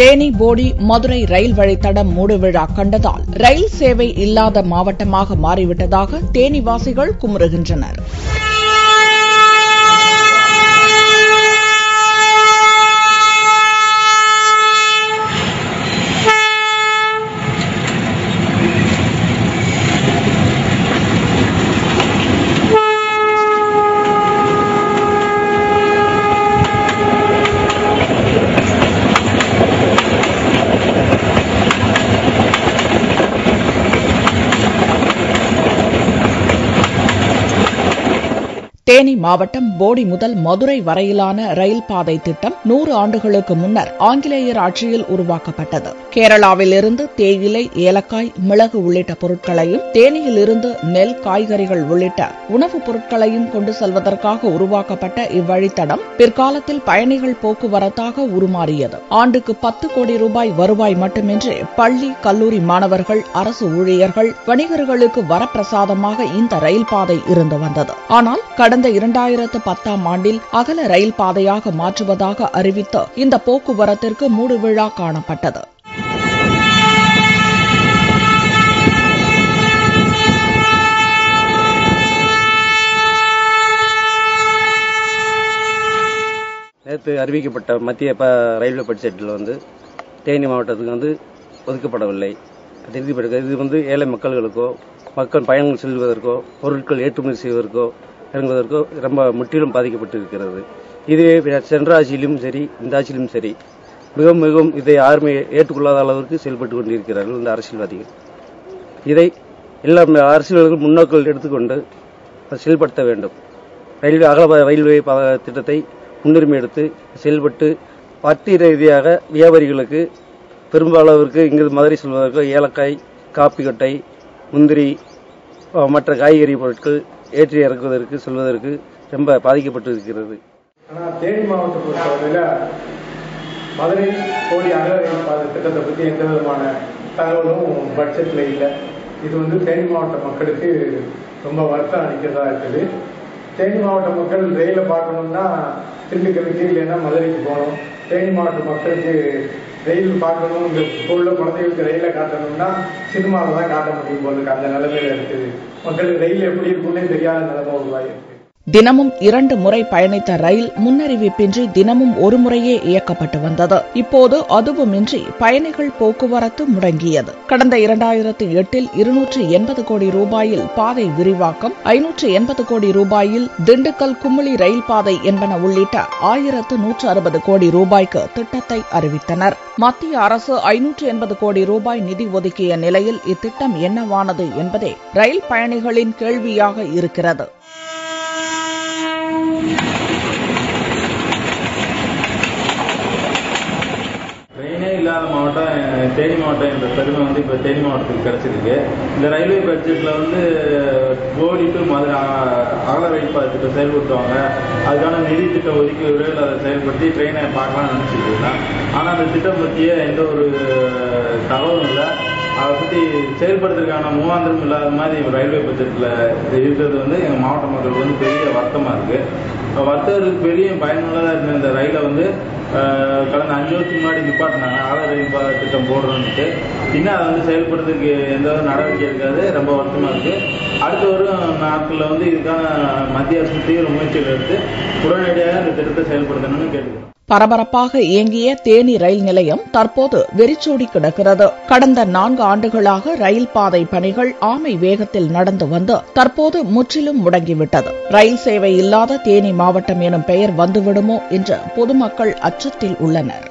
தேனி போடி மதுரை ரயில் வழித்தடம் மூடுவிழா கண்டதால் ரயில் சேவை இல்லாத மாவட்டமாக மாறிவிட்டதாக தேனிவாசிகள் குமுறுகின்றனர். தேனி மாவட்டம் போடி முதல் மதுரை வரையிலான ரயில் பாதை திட்டம் 100 ஆண்டுகளுக்கு முன்னர் ஆங்கிலேயர் ஆட்சியில் உருவாக்கப்பட்டது. கேரளாவில் இருந்து தேயிலை, ஏலக்காய், மிளகு உள்ளிட்ட பொருட்களையும் தேனியில் இருந்து நெல், காய்கறிகள் உள்ளிட்ட உணவுப் பொருட்களையும் கொண்டு செல்வதற்காக உருவாக்கப்பட்ட இவ்வழித்தடம் பிற்காலத்தில் பயணிகள் போக்குவரத்தாக உருமாறியது. ஆண்டுக்கு 10 கோடி ரூபாய் வருவாய் மட்டுமின்றி பள்ளி, கல்லூரி மாணவர்கள், அரசு ஊழியர்கள், வணிகர்களுக்கு வரப்பிரசாதமாக இந்த ரயில் பாதை இருந்து வந்தது. ஆனால் கடந்த 2010ஆம் ஆண்டில் அகல ரயில் பாதையாக மாற்றுவதாக அறிவித்து இந்த போக்குவரத்திற்கு மூடுவிழா காணப்பட்டது. நேற்று அறிவிக்கப்பட்ட மத்திய ரயில்வே பட்ஜெட்டில் தேனி மாவட்டத்துக்கு ஒதுக்கப்படவில்லை. இது ஏழை மக்களுக்கோ, மக்கள் பயணங்கள் செல்வதற்கோ, பொருட்கள் ஏற்றுமதி செய்வதற்கோ இறங்குவதற்கோ ரொம்ப முற்றிலும் பாதிக்கப்பட்டிருக்கிறது. இதுவே சென்ற ஆட்சியிலும் சரி, இந்த ஆட்சியிலும் சரி மிகவும் இதை யாருமே ஏற்றுக்கொள்ளாத அளவிற்கு செயல்பட்டுக் கொண்டிருக்கிறார்கள் இந்த அரசியல்வாதிகள். இதை எல்லா அரசியல்வாதிகள் முன்னோக்கில் எடுத்துக்கொண்டு செயல்படுத்த வேண்டும். ரயில்வே திட்டத்தை முன்னுரிமை எடுத்து செயல்பட்டு பார்ட்டி ரீதியாக வியாபாரிகளுக்கு பெரும்பாலாவிற்கு இங்கிருந்து மதுரை செல்வதற்கு ஏலக்காய், காப்பி கொட்டை, முந்திரி மற்ற காய்கறி பொருட்கள் ஏற்றி இறக்குவதற்கு செல்வதற்கு ரொம்ப பாதிக்கப்பட்டிருக்கிறது. ஆனால் தேனி மாவட்டத்தை பொறுத்தவரையில் மதுரை போடி அகல ரயில் பாதை திட்டத்தை பற்றி எந்த விதமான தகவலும் பட்ஜெட்டில் இல்லை. இது தேனி மாவட்ட மக்களுக்கு ரொம்ப வருத்தம் அளிக்கிறதா இருக்குது. தேனி மாவட்ட மக்கள் ரயிலை பார்க்கணும்னா திண்டுக்கலுக்கு இல்லைன்னா மதுரைக்கு போகணும். தேனி மாவட்ட மக்களுக்கு ரயில் பார்க்கணும், இந்த உள்ள குழந்தைகளுக்கு ரயிலை காட்டணும்னா சினிமாவில் தான் காட்ட முடியும் போதுக்கு அந்த நிலைமையில இருக்குது. மக்களுக்கு ரயில் எப்படி இருக்குன்னே தெரியாத நிலைமை உருவாயிருக்கு. தினமும் 2 முறை பயணித்த ரயில் முன்னறிவிப்பின்றி தினமும் ஒரு முறையே இயக்கப்பட்டு வந்தது. இப்போது அதுவுமின்றி பயணிகள் போக்குவரத்து முடங்கியது. கடந்த 2008இல் 280 கோடி ரூபாயில் பாதை விரிவாக்கம், 580 கோடி ரூபாயில் திண்டுக்கல் குமுளி ரயில் பாதை என்பன உள்ளிட்ட 1160 கோடி ரூபாய்க்கு திட்டத்தை அறிவித்தனர். மத்திய அரசு 580 கோடி ரூபாய் நிதி ஒதுக்கிய நிலையில் இத்திட்டம் என்னவானது என்பதே ரயில் பயணிகளின் கேள்வியாக இருக்கிறது. ட்ரெயினே இல்லாத மாவட்டம் தேனி மாவட்டம் என்ற பெருமை இப்போ தேனி மாவட்டத்துக்கு கிடைச்சிருக்கு. இந்த ரயில்வே பட்ஜெட்டில் போடி டு மதுரை அகல ரயில் பாதை திட்டம் செயல்படுத்துவாங்க. அதுக்கான நிதி திட்டம் ஒதுக்கி விரைவில் அதை செயல்படுத்தி ட்ரெயினை பார்க்கலாம்னு நினைச்சிட்டு இருந்தேன். ஆனால் அந்த திட்டம் பற்றிய எந்த ஒரு தகவலும் இல்லை. அதை பற்றி செயல்படுத்துறதுக்கான மூவாந்திரம் இல்லாத மாதிரி ரயில்வே பட்ஜெட்டில் இருக்கிறது எங்கள் மாவட்ட மக்களுக்கு பெரிய வருத்தமாக இருக்குது. வர்த்தகருக்கு பெரிய பயனுள்ளதாக இருந்த இந்த ரயிலை கடந்த 5 வருஷத்துக்கு முன்னாடி நிப்பாட்டினாங்க. அகல ரயில் பாதை திட்டம் போடுறோன்ட்டு இன்னும் அதை செயல்படுறதுக்கு எந்த நடவடிக்கை இருக்காது. ரொம்ப வருத்தமாக இருக்குது. அடுத்த ஒரு நாட்களில் இதுக்கான மத்திய அரசு தீவிர முயற்சிகள் எடுத்து உடனடியாக இந்த திட்டத்தை செயல்படுத்தணும்னு கேட்டுக்கிறோம். பரபரப்பாக இயங்கிய தேனி ரயில் நிலையம் தற்போது வெறிச்சோடி கிடக்கிறது. கடந்த 4 ஆண்டுகளாக ரயில் பாதை பணிகள் ஆமை வேகத்தில் நடந்து வந்து தற்போது முற்றிலும் முடங்கிவிட்டது. ரயில் சேவை இல்லாத தேனி மாவட்டம் எனும் பெயர் வந்துவிடுமோ என்று பொதுமக்கள் அச்சத்தில் உள்ளனர்.